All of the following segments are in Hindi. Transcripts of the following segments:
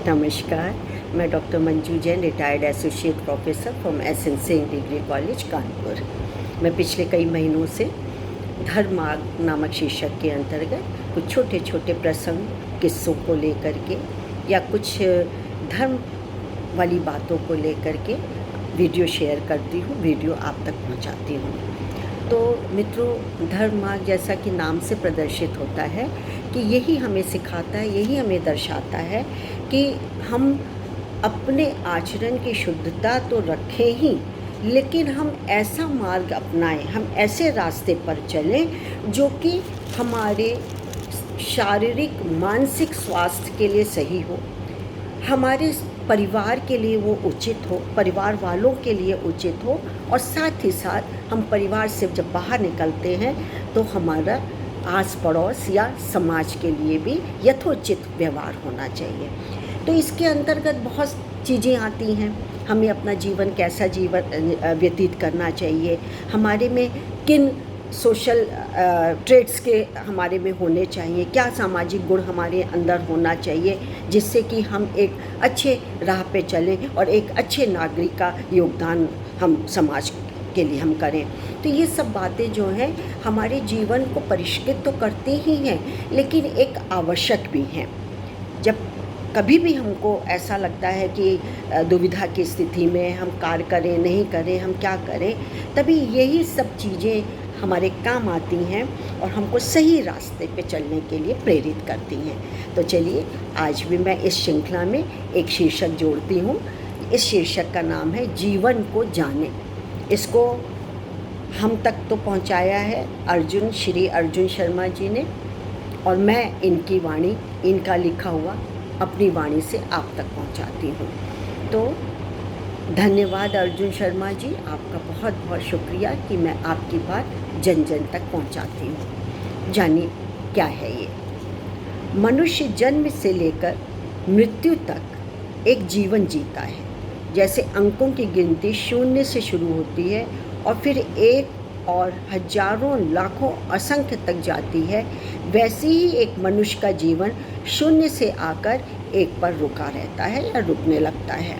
नमस्कार, मैं doctor Manju Jain, retired associate professor from S N Singh degree college Kanpur. मैं पिछले कई महीनों से धर्म मार्ग नामक शीर्षक के अंतर्गत कुछ छोटे छोटे प्रसंग, किस्सों को लेकर के या कुछ धर्म वाली बातों को लेकर के वीडियो शेयर करती हूँ, वीडियो आप तक पहुँचाती हूँ। तो मित्रों, धर्म मार्ग जैसा कि नाम से प्रदर्शित होता है कि यही हमें सिखाता है, यही हमें दर्शाता है कि हम अपने आचरण की शुद्धता तो रखें ही, लेकिन हम ऐसा मार्ग अपनाएं, हम ऐसे रास्ते पर चलें जो कि हमारे शारीरिक मानसिक स्वास्थ्य के लिए सही हो, हमारे परिवार के लिए वो उचित हो, परिवार वालों के लिए उचित हो, और साथ ही साथ हम परिवार से जब बाहर निकलते हैं तो हमारा आस पड़ोस या समाज के लिए भी यथोचित व्यवहार होना चाहिए। तो इसके अंतर्गत बहुत चीज़ें आती हैं। हमें अपना जीवन कैसा व्यतीत करना चाहिए, हमारे में किन सोशल ट्रेड्स के हमारे में होने चाहिए, क्या सामाजिक गुण हमारे अंदर होना चाहिए जिससे कि हम एक अच्छे राह पे चलें और एक अच्छे नागरिक का योगदान हम समाज के लिए हम करें। तो ये सब बातें जो हैं हमारे जीवन को परिष्कृत तो करती ही हैं, लेकिन एक आवश्यक भी हैं। जब कभी भी हमको ऐसा लगता है कि दुविधा की स्थिति में हम कार्य करें नहीं करें, हम क्या करें, तभी यही सब चीज़ें हमारे काम आती हैं और हमको सही रास्ते पे चलने के लिए प्रेरित करती हैं। तो चलिए, आज भी मैं इस श्रृंखला में एक शीर्षक जोड़ती हूँ। इस शीर्षक का नाम है जीवन को जाने। इसको हम तक तो पहुँचाया है श्री अर्जुन शर्मा जी ने, और मैं इनकी वाणी, इनका लिखा हुआ अपनी वाणी से आप तक पहुँचाती हूँ। तो धन्यवाद अर्जुन शर्मा जी, आपका बहुत बहुत शुक्रिया कि मैं आपकी बात जन जन तक पहुंचाती हूँ। जानिए क्या है ये। मनुष्य जन्म से लेकर मृत्यु तक एक जीवन जीता है। जैसे अंकों की गिनती 0 से शुरू होती है और फिर 1 और हजारों लाखों असंख्य तक जाती है, वैसे ही एक मनुष्य का जीवन 0 से आकर 1 पर रुका रहता है या रुकने लगता है।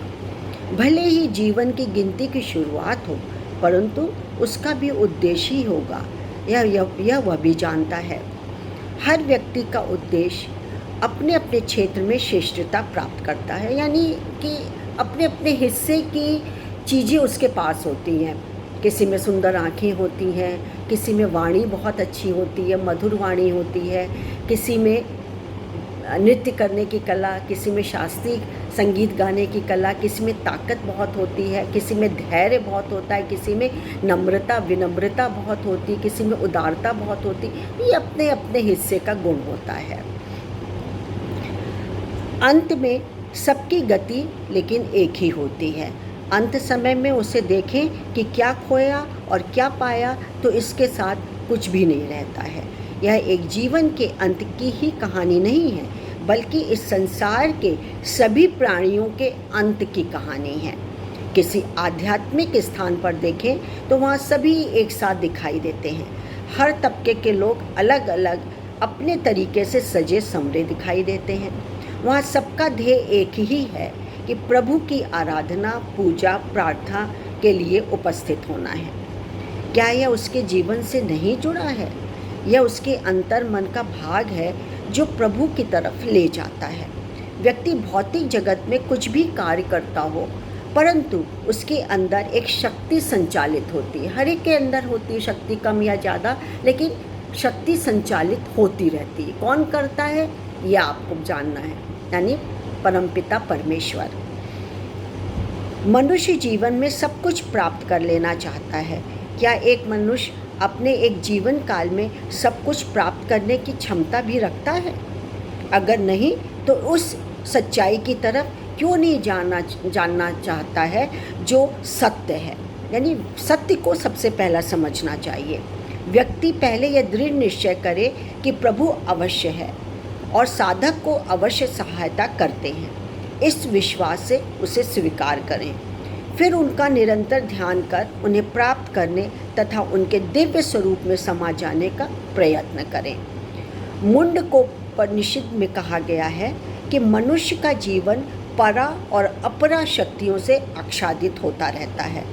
भले ही जीवन की गिनती की शुरुआत हो, परंतु उसका भी उद्देश्य ही होगा, यह वह भी जानता है। हर व्यक्ति का उद्देश्य अपने अपने क्षेत्र में श्रेष्ठता प्राप्त करता है, यानी कि अपने अपने हिस्से की चीज़ें उसके पास होती हैं। किसी में सुंदर आँखें होती हैं, किसी में वाणी बहुत अच्छी होती है, मधुर वाणी होती है, किसी में नृत्य करने की कला, किसी में शास्त्रीय संगीत गाने की कला, किसी में ताकत बहुत होती है, किसी में धैर्य बहुत होता है, किसी में नम्रता विनम्रता बहुत होती है, किसी में उदारता बहुत होती है। ये अपने अपने हिस्से का गुण होता है। अंत में सबकी गति लेकिन एक ही होती है। अंत समय में उसे देखें कि क्या खोया और क्या पाया, तो इसके साथ कुछ भी नहीं रहता है। यह एक जीवन के अंत की ही कहानी नहीं है, बल्कि इस संसार के सभी प्राणियों के अंत की कहानी है। किसी आध्यात्मिक स्थान पर देखें तो वहाँ सभी एक साथ दिखाई देते हैं। हर तबके के लोग अलग अलग अपने तरीके से सजे संवरे दिखाई देते हैं। वहाँ सबका ध्येय एक ही है कि प्रभु की आराधना, पूजा, प्रार्थना के लिए उपस्थित होना है। क्या यह उसके जीवन से नहीं जुड़ा है? यह उसके अंतर मन का भाग है जो प्रभु की तरफ ले जाता है। व्यक्ति भौतिक जगत में कुछ भी कार्य करता हो, परंतु उसके अंदर एक शक्ति संचालित होती है। हर एक के अंदर होती है शक्ति, कम या ज़्यादा, लेकिन शक्ति संचालित होती रहती है। कौन करता है यह आपको जानना है, यानी परमपिता परमेश्वर। मनुष्य जीवन में सब कुछ प्राप्त कर लेना चाहता है। क्या एक मनुष्य अपने एक जीवन काल में सब कुछ प्राप्त करने की क्षमता भी रखता है? अगर नहीं, तो उस सच्चाई की तरफ क्यों नहीं जानना चाहता है जो सत्य है। यानी सत्य को सबसे पहला समझना चाहिए। व्यक्ति पहले यह दृढ़ निश्चय करे कि प्रभु अवश्य है और साधक को अवश्य सहायता करते हैं। इस विश्वास से उसे स्वीकार करें, फिर उनका निरंतर ध्यान कर उन्हें प्राप्त करने तथा उनके दिव्य स्वरूप में समा जाने का प्रयत्न करें। मुंडकोपनिषद में कहा गया है कि मनुष्य का जीवन परा और अपरा शक्तियों से आच्छादित होता रहता है।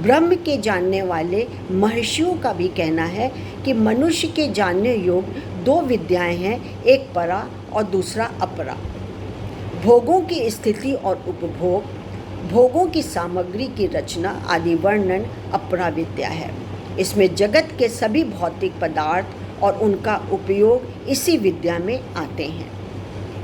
ब्रह्म के जानने वाले महर्षियों का भी कहना है कि मनुष्य के जानने योग्य 2 विद्याएं हैं, एक परा और दूसरा अपरा। भोगों की स्थिति और उपभोग, भोगों की सामग्री की रचना आदि वर्णन अपरा विद्या है। इसमें जगत के सभी भौतिक पदार्थ और उनका उपयोग इसी विद्या में आते हैं।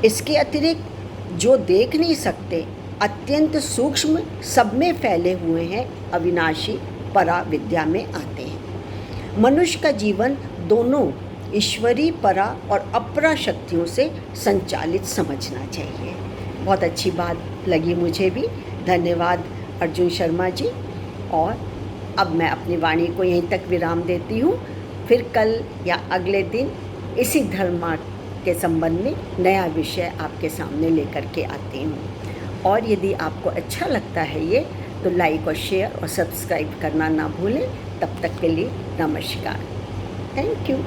इसके अतिरिक्त जो देख नहीं सकते, अत्यंत सूक्ष्म सब में फैले हुए हैं, अविनाशी परा विद्या में आते हैं। मनुष्य का जीवन दोनों ईश्वरीय परा और अपरा शक्तियों से संचालित समझना चाहिए। बहुत अच्छी बात लगी मुझे भी। धन्यवाद अर्जुन शर्मा जी। और अब मैं अपनी वाणी को यहीं तक विराम देती हूँ। फिर कल या अगले दिन इसी धर्म के संबंध में नया विषय आपके सामने लेकर के आती हूँ। और यदि आपको अच्छा लगता है ये, तो लाइक और शेयर और सब्सक्राइब करना ना भूलें। तब तक के लिए नमस्कार। Thank you.